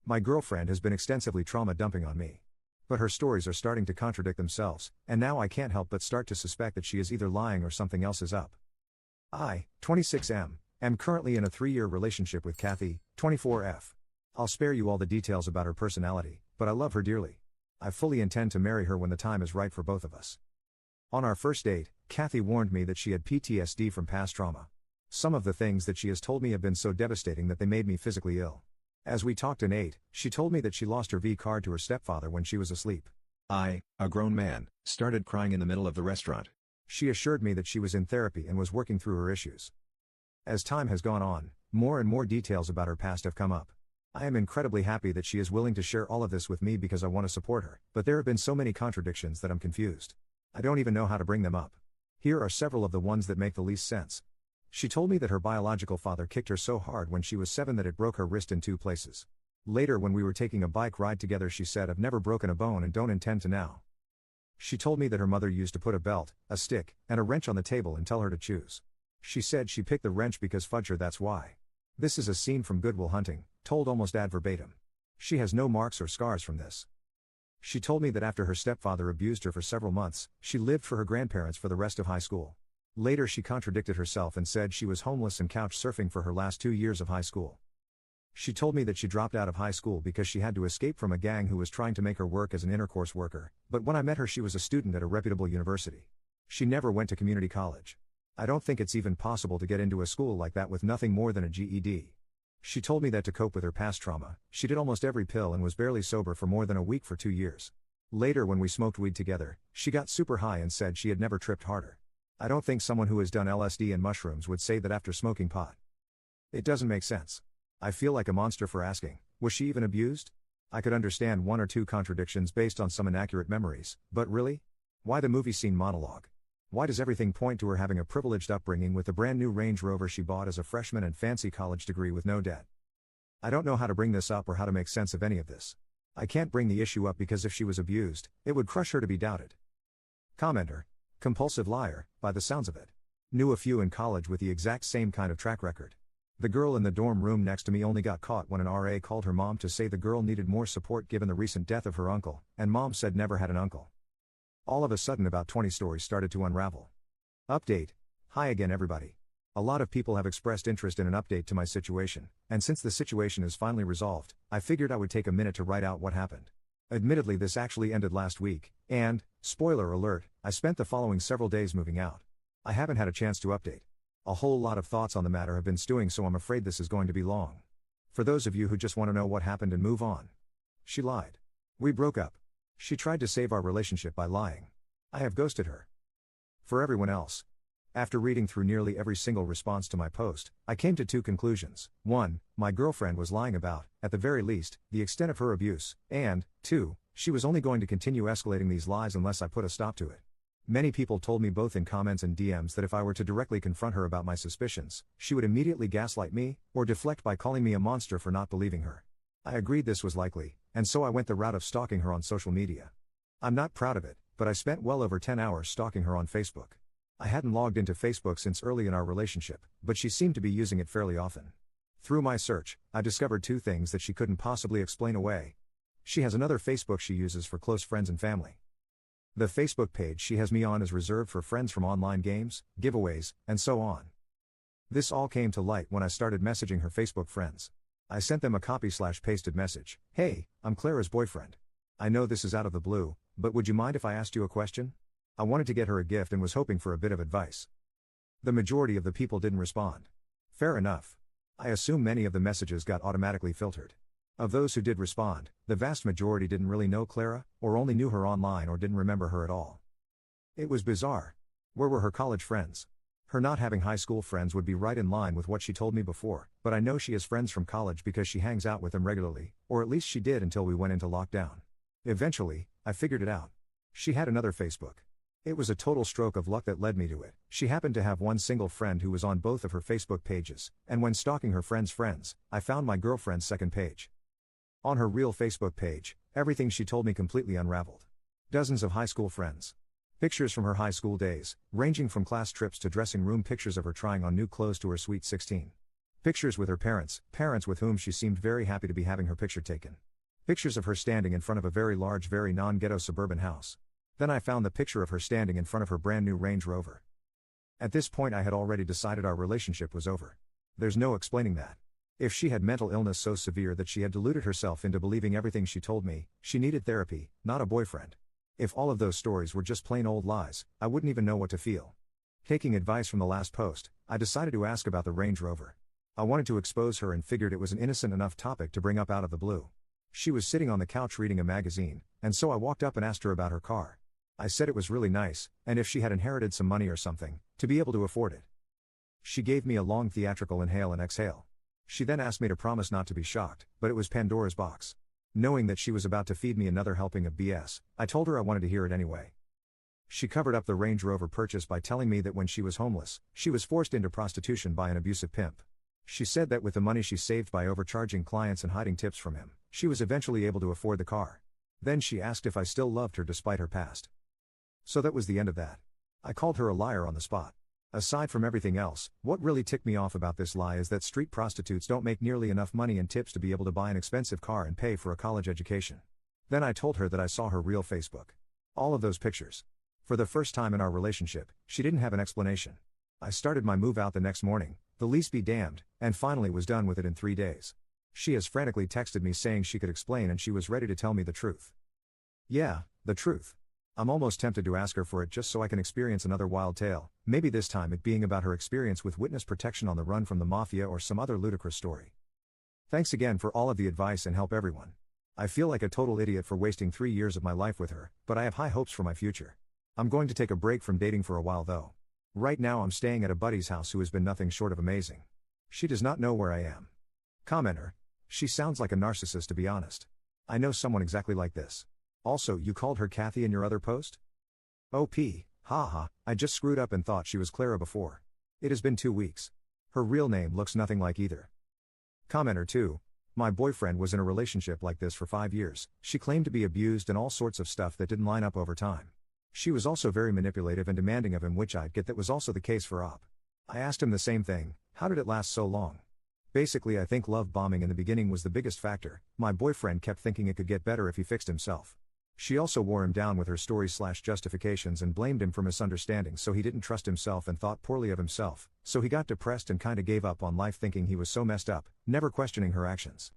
My girlfriend has been extensively trauma dumping on me. But her stories are starting to contradict themselves, and now I can't help but start to suspect that she is either lying or something else is up. I, 26M, am currently in a 3-year relationship with Kathy, 24F. I'll spare you all the details about her personality, but I love her dearly. I fully intend to marry her when the time is right for both of us. On our first date, Kathy warned me that she had PTSD from past trauma. Some of the things that she has told me have been so devastating that they made me physically ill. As we talked and ate, she told me that she lost her V card to her stepfather when she was asleep. I, a grown man, started crying in the middle of the restaurant. She assured me that she was in therapy and was working through her issues. As time has gone on, more and more details about her past have come up. I am incredibly happy that she is willing to share all of this with me because I want to support her, but there have been so many contradictions that I'm confused. I don't even know how to bring them up. Here are several of the ones that make the least sense. She told me that her biological father kicked her so hard when she was 7 that it broke her wrist in 2 places. Later, when we were taking a bike ride together, she said, "I've never broken a bone and don't intend to now." She told me that her mother used to put a belt, a stick, and a wrench on the table and tell her to choose. She said she picked the wrench because fudge her, that's why. This is a scene from Good Will Hunting, told almost ad verbatim. She has no marks or scars from this. She told me that after her stepfather abused her for several months, she lived for her grandparents for the rest of high school. Later, she contradicted herself and said she was homeless and couch surfing for her last 2 years of high school. She told me that she dropped out of high school because she had to escape from a gang who was trying to make her work as an intercourse worker, but when I met her she was a student at a reputable university. She never went to community college. I don't think it's even possible to get into a school like that with nothing more than a GED. She told me that to cope with her past trauma, she did almost every pill and was barely sober for more than a week for 2 years. Later, when we smoked weed together, she got super high and said she had never tripped harder. I don't think someone who has done LSD and mushrooms would say that after smoking pot. It doesn't make sense. I feel like a monster for asking, was she even abused? I could understand 1 or 2 contradictions based on some inaccurate memories, but really? Why the movie scene monologue? Why does everything point to her having a privileged upbringing with the brand new Range Rover she bought as a freshman and fancy college degree with no debt? I don't know how to bring this up or how to make sense of any of this. I can't bring the issue up because if she was abused, it would crush her to be doubted. Commenter. Compulsive liar, by the sounds of it. Knew a few in college with the exact same kind of track record. The girl in the dorm room next to me only got caught when an RA called her mom to say the girl needed more support given the recent death of her uncle, and mom said never had an uncle. All of a sudden about 20 stories started to unravel. Update. Hi again everybody. A lot of people have expressed interest in an update to my situation, and since the situation is finally resolved, I figured I would take a minute to write out what happened. Admittedly, this actually ended last week, and, spoiler alert, I spent the following several days moving out. I haven't had a chance to update. A whole lot of thoughts on the matter have been stewing, so I'm afraid this is going to be long. For those of you who just want to know what happened and move on. She lied. We broke up. She tried to save our relationship by lying. I have ghosted her. For everyone else. After reading through nearly every single response to my post, I came to 2 conclusions. 1, my girlfriend was lying about, at the very least, the extent of her abuse, and, 2, she was only going to continue escalating these lies unless I put a stop to it. Many people told me both in comments and DMs that if I were to directly confront her about my suspicions, she would immediately gaslight me, or deflect by calling me a monster for not believing her. I agreed this was likely, and so I went the route of stalking her on social media. I'm not proud of it, but I spent well over 10 hours stalking her on Facebook. I hadn't logged into Facebook since early in our relationship, but she seemed to be using it fairly often. Through my search, I discovered 2 things that she couldn't possibly explain away. She has another Facebook she uses for close friends and family. The Facebook page she has me on is reserved for friends from online games, giveaways, and so on. This all came to light when I started messaging her Facebook friends. I sent them a copy/pasted message. Hey, I'm Clara's boyfriend. I know this is out of the blue, but would you mind if I asked you a question? I wanted to get her a gift and was hoping for a bit of advice. The majority of the people didn't respond. Fair enough. I assume many of the messages got automatically filtered. Of those who did respond, the vast majority didn't really know Clara, or only knew her online or didn't remember her at all. It was bizarre. Where were her college friends? Her not having high school friends would be right in line with what she told me before, but I know she has friends from college because she hangs out with them regularly, or at least she did until we went into lockdown. Eventually, I figured it out. She had another Facebook. It was a total stroke of luck that led me to it. She happened to have one single friend who was on both of her Facebook pages, and when stalking her friend's friends, I found my girlfriend's second page. On her real Facebook page, everything she told me completely unraveled. Dozens of high school friends. Pictures from her high school days, ranging from class trips to dressing room pictures of her trying on new clothes to her sweet 16. Pictures with her parents with whom she seemed very happy to be having her picture taken. Pictures of her standing in front of a very large, very non-ghetto suburban house. Then I found the picture of her standing in front of her brand new Range Rover. At this point I had already decided our relationship was over. There's no explaining that. If she had mental illness so severe that she had deluded herself into believing everything she told me, she needed therapy, not a boyfriend. If all of those stories were just plain old lies, I wouldn't even know what to feel. Taking advice from the last post, I decided to ask about the Range Rover. I wanted to expose her and figured it was an innocent enough topic to bring up out of the blue. She was sitting on the couch reading a magazine, and so I walked up and asked her about her car. I said it was really nice, and if she had inherited some money or something, to be able to afford it. She gave me a long theatrical inhale and exhale. She then asked me to promise not to be shocked, but it was Pandora's box. Knowing that she was about to feed me another helping of BS, I told her I wanted to hear it anyway. She covered up the Range Rover purchase by telling me that when she was homeless, she was forced into prostitution by an abusive pimp. She said that with the money she saved by overcharging clients and hiding tips from him, she was eventually able to afford the car. Then she asked if I still loved her despite her past. So that was the end of that. I called her a liar on the spot. Aside from everything else, what really ticked me off about this lie is that street prostitutes don't make nearly enough money in tips to be able to buy an expensive car and pay for a college education. Then I told her that I saw her real Facebook. All of those pictures. For the first time in our relationship, she didn't have an explanation. I started my move out the next morning, the lease be damned, and finally was done with it in 3 days. She has frantically texted me saying she could explain and she was ready to tell me the truth. Yeah, the truth. I'm almost tempted to ask her for it just so I can experience another wild tale, maybe this time it being about her experience with witness protection on the run from the mafia or some other ludicrous story. Thanks again for all of the advice and help everyone. I feel like a total idiot for wasting 3 years of my life with her, but I have high hopes for my future. I'm going to take a break from dating for a while though. Right now I'm staying at a buddy's house who has been nothing short of amazing. She does not know where I am. Commenter. She sounds like a narcissist to be honest. I know someone exactly like this. Also, you called her Kathy in your other post? OP, haha, I just screwed up and thought she was Clara before. It has been 2 weeks. Her real name looks nothing like either. Commenter 2. My boyfriend was in a relationship like this for 5 years, she claimed to be abused and all sorts of stuff that didn't line up over time. She was also very manipulative and demanding of him, which I'd get that was also the case for Op. I asked him the same thing, how did it last so long? Basically I think love bombing in the beginning was the biggest factor, my boyfriend kept thinking it could get better if he fixed himself. She also wore him down with her stories/justifications and blamed him for misunderstandings, so he didn't trust himself and thought poorly of himself, so he got depressed and kinda gave up on life thinking he was so messed up, never questioning her actions.